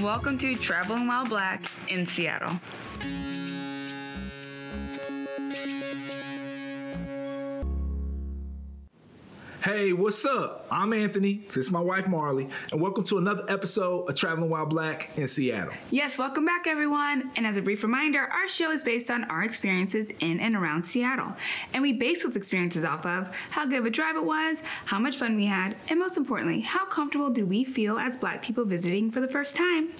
Welcome to Traveling While Black in Seattle. Hey, what's up? I'm Anthony. This is my wife, Marley, and welcome to another episode of Traveling While Black in Seattle. Yes, welcome back, everyone. And as a brief reminder, our show is based on our experiences in and around Seattle. And we base those experiences off of how good of a drive it was, how much fun we had, and most importantly, how comfortable do we feel as Black people visiting for the first time.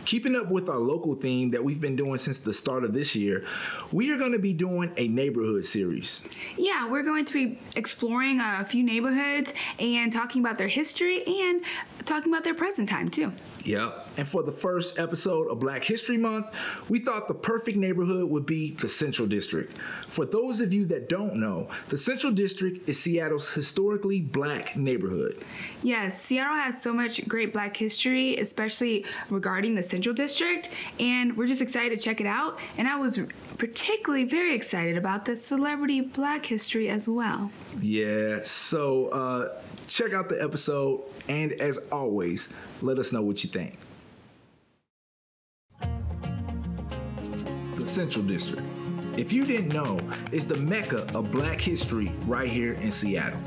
Keeping up with our local theme that we've been doing since the start of this year, we are going to be doing a neighborhood series. Yeah, we're going to be exploring a few neighborhoods and talking about their history and talking about their present time too. Yep. And for the first episode of Black History Month, we thought the perfect neighborhood would be the Central District. For those of you that don't know, the Central District is Seattle's historically Black neighborhood. Yes, Seattle has so much great Black history, especially regarding the Central District, and we're just excited to check it out. And I was particularly very excited about the celebrity Black history as well. Yeah, so check out the episode, and as always, let us know what you think. The Central District, if you didn't know, is the mecca of Black history right here in Seattle.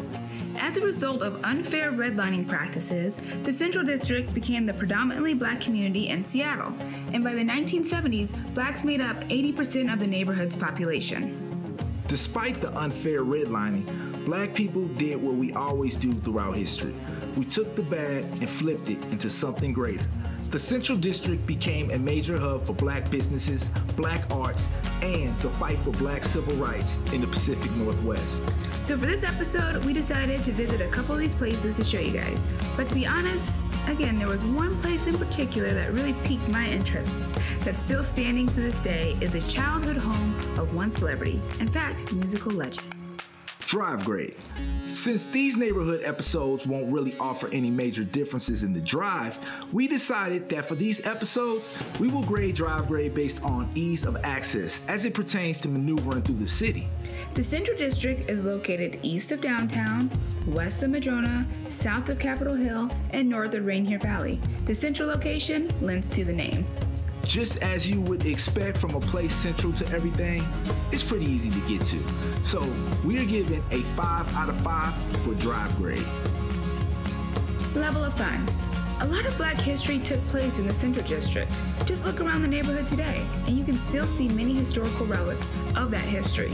As a result of unfair redlining practices, the Central District became the predominantly Black community in Seattle, and by the 1970s, Blacks made up 80% of the neighborhood's population. Despite the unfair redlining, Black people did what we always do throughout history. We took the bad and flipped it into something greater. The Central District became a major hub for Black businesses, Black arts, and the fight for Black civil rights in the Pacific Northwest. So for this episode, we decided to visit a couple of these places to show you guys. But to be honest, again, there was one place in particular that really piqued my interest. That's still standing to this day is the childhood home of one celebrity. In fact, musical legend. Drive grade. Since these neighborhood episodes won't really offer any major differences in the drive, we decided that for these episodes, we will grade drive grade based on ease of access as it pertains to maneuvering through the city. The Central District is located east of downtown, west of Madrona, south of Capitol Hill, and north of Rainier Valley. The central location lends to the name. Just as you would expect from a place central to everything, it's pretty easy to get to. So we are giving a 5 out of 5 for drive grade. Level of fun. A lot of Black history took place in the Central District. Just look around the neighborhood today, and you can still see many historical relics of that history.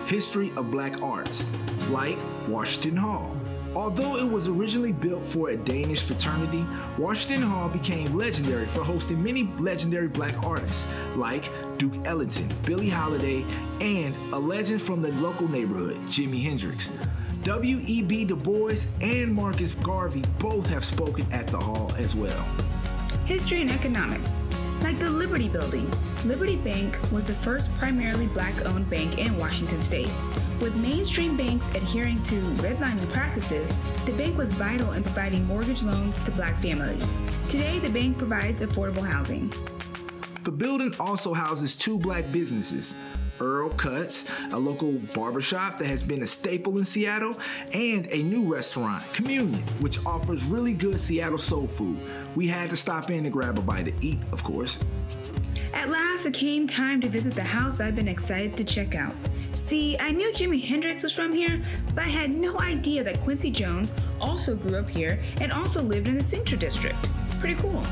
History of Black arts, like Washington Hall. Although it was originally built for a Danish fraternity, Washington Hall became legendary for hosting many legendary Black artists like Duke Ellington, Billie Holiday, and a legend from the local neighborhood, Jimi Hendrix. W.E.B. Du Bois and Marcus Garvey both have spoken at the hall as well. History and economics. Like the Liberty Building, Liberty Bank was the first primarily Black-owned bank in Washington state. With mainstream banks adhering to redlining practices, the bank was vital in providing mortgage loans to Black families. Today, the bank provides affordable housing. The building also houses 2 Black businesses, Earl Cuts, a local barbershop that has been a staple in Seattle, and a new restaurant, Communion, which offers really good Seattle soul food. We had to stop in and grab a bite to eat, of course. At last, it came time to visit the house I've been excited to check out. See, I knew Jimi Hendrix was from here, but I had no idea that Quincy Jones also grew up here and also lived in the Central District. Pretty cool.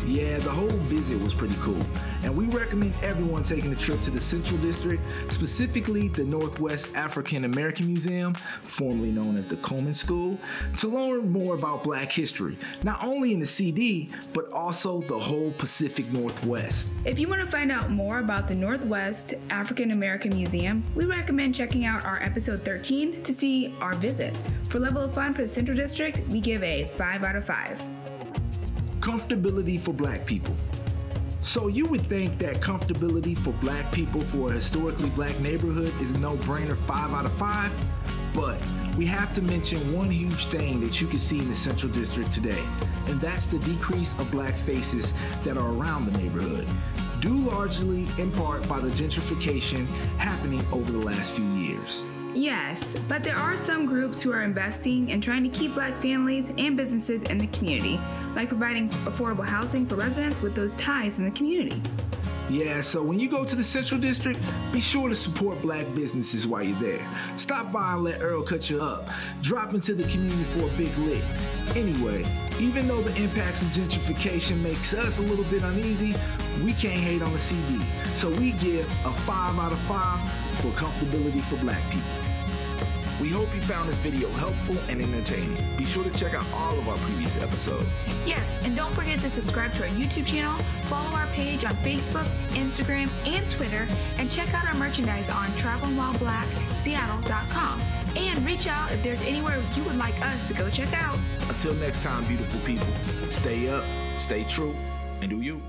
Yeah, the whole visit was pretty cool, and we recommend everyone taking a trip to the Central District, specifically the Northwest African American Museum, formerly known as the Coleman School, to learn more about Black history, not only in the CD, but also the whole Pacific Northwest. If you want to find out more about the Northwest African American Museum, we recommend checking out our episode 13 to see our visit. For level of fun for the Central District, we give a 5 out of 5. Comfortability for Black people. So you would think that comfortability for Black people for a historically Black neighborhood is a no-brainer 5 out of 5, but we have to mention one huge thing that you can see in the Central District today, and that's the decrease of Black faces that are around the neighborhood, due largely in part by the gentrification happening over the last few years. Yes, but there are some groups who are investing and trying to keep Black families and businesses in the community, like providing affordable housing for residents with those ties in the community. Yeah, so when you go to the Central District, be sure to support Black businesses while you're there. Stop by and let Earl cut you up. Drop into the community for a big lick. Anyway, even though the impacts of gentrification makes us a little bit uneasy, we can't hate on the CD. So we give a 5 out of 5 for comfortability for Black people. We hope you found this video helpful and entertaining. Be sure to check out all of our previous episodes. Yes, and don't forget to subscribe to our YouTube channel, follow our page on Facebook, Instagram, and Twitter, and check out our merchandise on travelingwhileblackseattle.com. And reach out if there's anywhere you would like us to go check out. Until next time, beautiful people, stay up, stay true, and do you.